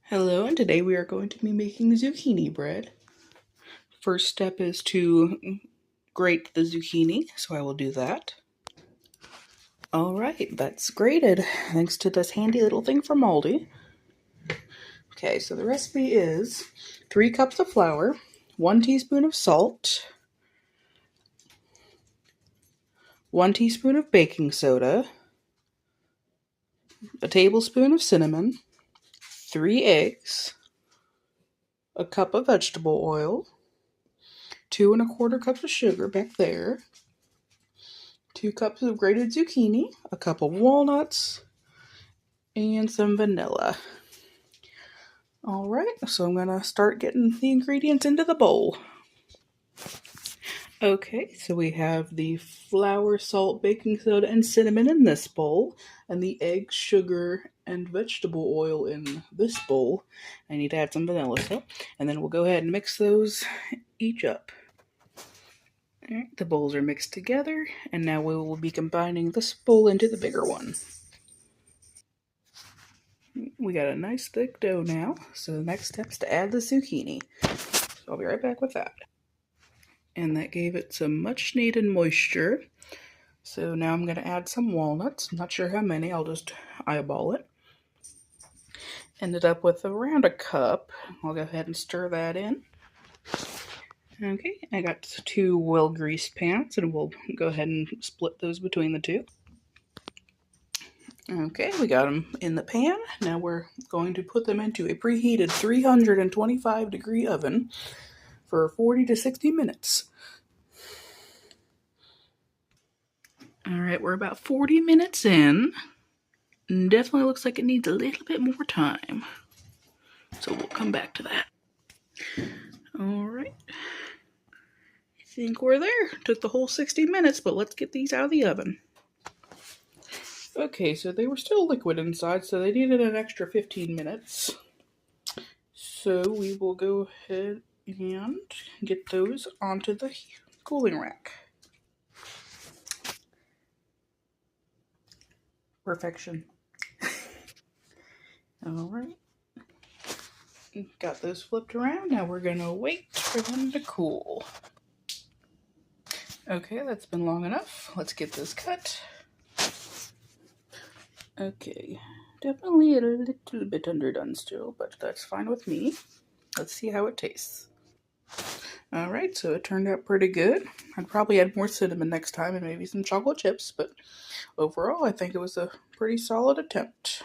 Hello, and today we are going to be making zucchini bread. First step is to grate the zucchini, so I will do that. Alright, that's grated, thanks to this handy little thing from Aldi. Okay, so the recipe is 3 cups of flour, 1 teaspoon of salt, 1 teaspoon of baking soda, a tablespoon of cinnamon, 3 eggs, a cup of vegetable oil, 2 1/4 cups of sugar back there, 2 cups of grated zucchini, a cup of walnuts, and some vanilla. Alright, so I'm going to start getting the ingredients into the bowl. Okay, so we have the flour, salt, baking soda, and cinnamon in this bowl, and the egg, sugar, and vegetable oil in this bowl. I need to add some vanilla still, and then we'll go ahead and mix those each up. Alright, the bowls are mixed together, and now we will be combining this bowl into the bigger one. We got a nice thick dough now, so the next step is to add the zucchini. So I'll be right back with that. And that gave it some much needed moisture. So now I'm going to add some walnuts. I'm not sure how many, I'll just eyeball it. Ended up with around a cup. I'll go ahead and stir that in. Okay, I got 2 well-greased pans, and we'll go ahead and split those between the two. Okay, we got them in the pan. Now we're going to put them into a preheated 325-degree oven for 40 to 60 minutes. Alright, we're about 40 minutes in. Definitely looks like it needs a little bit more time. So we'll come back to that. Alright. I think we're there. Took the whole 60 minutes, but let's get these out of the oven. Okay, so they were still liquid inside, so they needed an extra 15 minutes. So we will go ahead and get those onto the cooling rack. Perfection. Alright. Got those flipped around. Now we're going to wait for them to cool. Okay, that's been long enough. Let's get this cut. Okay, definitely a little bit underdone still, but that's fine with me. Let's see how it tastes. Alright, so it turned out pretty good. I'd probably add more cinnamon next time and maybe some chocolate chips, but overall I think it was a pretty solid attempt.